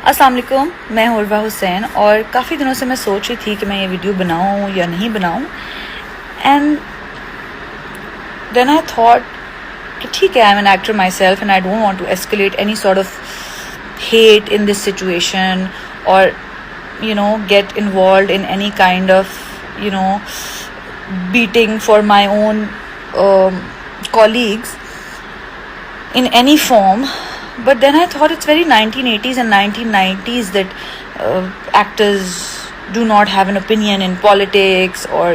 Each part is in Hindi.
अस्सलाम वालेकुम, मैं उर्वा हुसैन और काफ़ी दिनों से मैं सोच रही थी कि मैं ये वीडियो बनाऊं या नहीं बनाऊं। एंड देन आई थॉट कि ठीक है, I am an actor myself and I don't want to escalate any sort of hate in this situation or get involved in any kind of beating for my own colleagues in any form. But then I thought it's very 1980s and 1990s that actors do not have an opinion in politics, or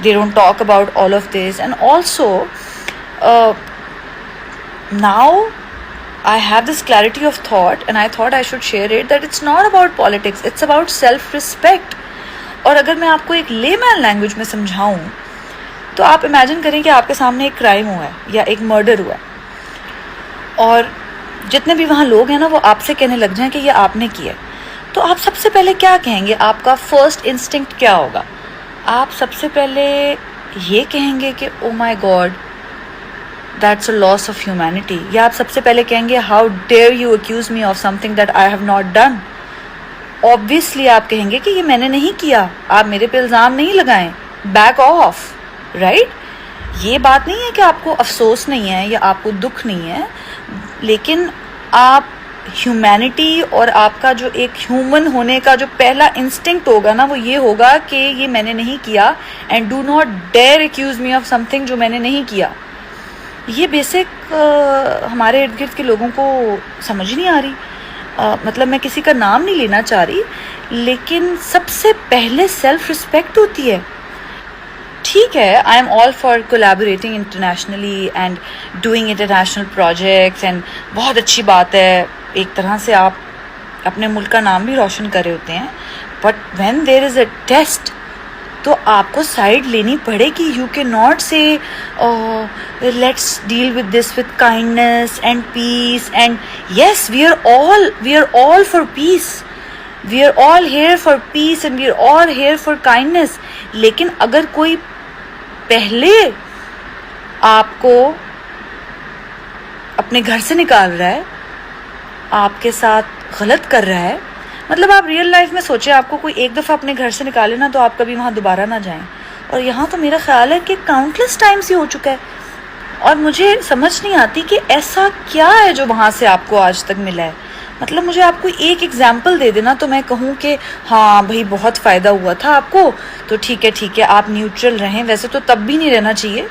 they don't talk about all of this. And also now I have this clarity of thought and I thought I should share it, that it's not about politics, it's about self-respect. और अगर मैं आपको एक लेमैन लैंग्वेज में समझाऊं तो आप इमेजिन करें कि आपके सामने एक क्राइम हुआ है या एक मर्डर हुआ है और जितने भी वहाँ लोग हैं ना वो आपसे कहने लग जाएं कि ये आपने किया, तो आप सबसे पहले क्या कहेंगे? आपका फर्स्ट इंस्टिंक्ट क्या होगा? आप सबसे पहले ये कहेंगे कि oh my God, that's a loss of humanity, या आप सबसे पहले कहेंगे how dare you accuse me of something that I have not done? Obviously आप कहेंगे कि ये मैंने नहीं किया, आप मेरे पे इल्ज़ाम नहीं लगाएं, बैक ऑफ, राइट? ये बात नहीं है कि आपको अफसोस नहीं है या आपको दुख नहीं है, लेकिन आप ह्यूमैनिटी और आपका जो एक ह्यूमन होने का जो पहला इंस्टिंक्ट होगा ना, वो ये होगा कि ये मैंने नहीं किया, and do not dare accuse me of something जो मैंने नहीं किया। ये बेसिक हमारे इर्द गिर्द के लोगों को समझ ही नहीं आ रही। मतलब मैं किसी का नाम नहीं लेना चाह रही, लेकिन सबसे पहले सेल्फ रिस्पेक्ट होती है। ठीक है, I am all for collaborating internationally and doing international projects, and बहुत अच्छी बात है, एक तरह से आप अपने मुल्क का नाम भी रोशन कर रहे होते हैं। But when there is a test तो आपको साइड लेनी पड़ेगी। You can not say let's deal with this with kindness and peace, and yes we are all for peace, we are all here for peace and we are all here for kindness. लेकिन अगर कोई पहले आपको अपने घर से निकाल रहा है, आपके साथ गलत कर रहा है, मतलब आप रियल लाइफ में सोचे, आपको कोई एक दफ़ा अपने घर से निकाले ना तो आप कभी वहाँ दोबारा ना जाएं। और यहाँ तो मेरा ख्याल है कि काउंटलेस टाइम्स ही हो चुका है, और मुझे समझ नहीं आती कि ऐसा क्या है जो वहाँ से आपको आज तक मिला है। मतलब मुझे आपको एक एग्जाम्पल दे देना तो मैं कहूँ कि हाँ भाई बहुत फ़ायदा हुआ था आपको, तो ठीक है आप न्यूट्रल रहें। वैसे तो तब भी नहीं रहना चाहिए,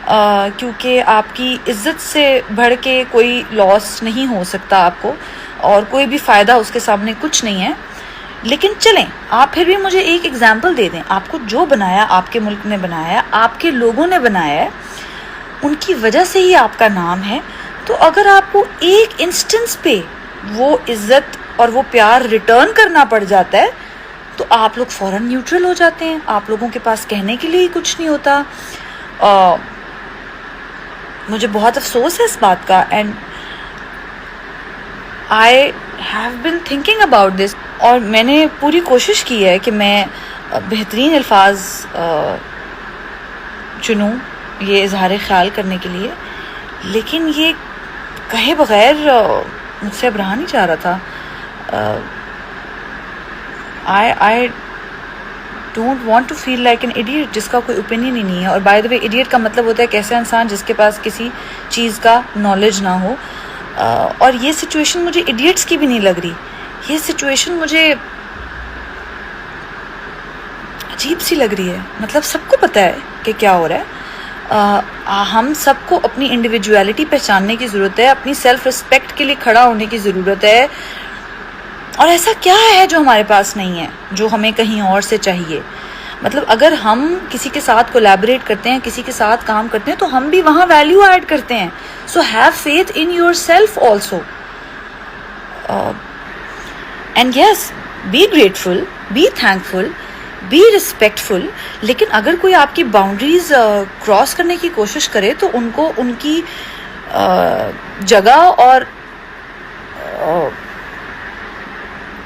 क्योंकि आपकी इज्जत से बढ़ के कोई लॉस नहीं हो सकता आपको, और कोई भी फ़ायदा उसके सामने कुछ नहीं है। लेकिन चलें, आप फिर भी मुझे एक एग्जाम्पल दे दें। आपको जो बनाया आपके मुल्क ने बनाया, आपके लोगों ने बनाया है, उनकी वजह से ही आपका नाम है। तो अगर आपको एक इंस्टेंस पे वो इज्जत और वो प्यार रिटर्न करना पड़ जाता है तो आप लोग फ़ौरन न्यूट्रल हो जाते हैं। आप लोगों के पास कहने के लिए ही कुछ नहीं होता। मुझे बहुत अफसोस है इस बात का, and I have been thinking about this, और मैंने पूरी कोशिश की है कि मैं बेहतरीन अल्फाज चुनूँ ये इजहार ख्याल करने के लिए, लेकिन ये कहे बगैर मुझसे अब रहा नहीं जा रहा था। I don't want to feel like an idiot जिसका कोई ओपिनियन ही नहीं है। और बाय द वे, इडियट का मतलब होता है कैसा इंसान जिसके पास किसी चीज़ का नॉलेज ना हो। और ये सिचुएशन मुझे इडियट्स की भी नहीं लग रही, ये सिचुएशन मुझे अजीब सी लग रही है। मतलब सबको पता है कि क्या हो रहा है। हम सबको अपनी इंडिविजुअलिटी पहचानने की ज़रूरत है, अपनी सेल्फ रिस्पेक्ट के लिए खड़ा होने की ज़रूरत है। और ऐसा क्या है जो हमारे पास नहीं है, जो हमें कहीं और से चाहिए? मतलब अगर हम किसी के साथ कोलैबोरेट करते हैं, किसी के साथ काम करते हैं, तो हम भी वहाँ वैल्यू ऐड करते हैं। So have faith in your self also, and yes, be grateful, be thankful, be respectful. लेकिन अगर कोई आपकी बाउंड्रीज क्रॉस करने की कोशिश करे तो उनको उनकी जगह और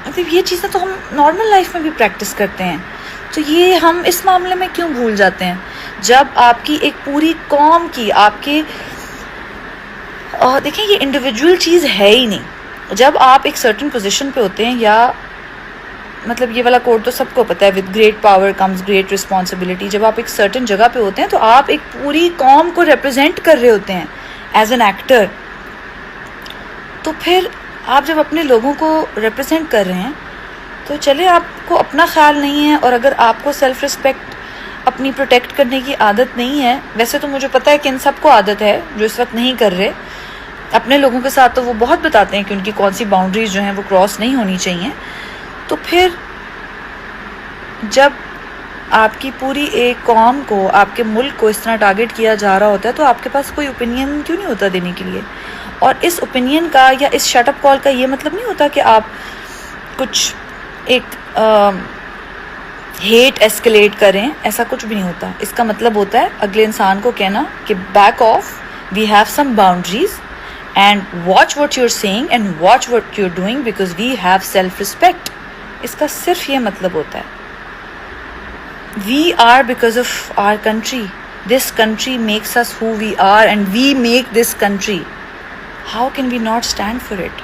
मतलब ये चीज़ें तो हम नॉर्मल लाइफ में भी प्रैक्टिस करते हैं, तो ये हम इस मामले में क्यों भूल जाते हैं? जब आपकी एक पूरी कौम की आपके देखिए ये इंडिविजुअल चीज़ है ही नहीं, जब आप एक सर्टेन पोजीशन पे होते हैं, या मतलब ये वाला कोड तो सबको पता है, with great power comes great responsibility, जब आप एक सर्टेन जगह पे होते हैं तो आप एक पूरी कौम को रिप्रेजेंट कर रहे होते हैं एज एन एक्टर। तो फिर आप जब अपने लोगों को रिप्रेजेंट कर रहे हैं तो चले आपको अपना ख्याल नहीं है, और अगर आपको सेल्फ रिस्पेक्ट अपनी प्रोटेक्ट करने की आदत नहीं है, वैसे तो मुझे पता है कि इन सबको आदत है जो इस वक्त नहीं कर रहे, अपने लोगों के साथ तो वो बहुत बताते हैं कि उनकी कौन सी बाउंड्रीज जो हैं वो क्रॉस नहीं होनी चाहिए। तो फिर जब आपकी पूरी एक कौम को, आपके मुल्क को इस तरह टारगेट किया जा रहा होता है, तो आपके पास कोई ओपिनियन क्यों नहीं होता देने के लिए? और इस ओपिनियन का या इस शटअप कॉल का ये मतलब नहीं होता कि आप कुछ एक हेट एस्केलेट करें, ऐसा कुछ भी नहीं होता। इसका मतलब होता है अगले इंसान को कहना कि back off, we have some boundaries and watch what you are saying and watch what you are doing because we have self respect. इसका सिर्फ ये मतलब होता है। We are because of our country, this country makes us who we are and we make this country. How can we not stand for it?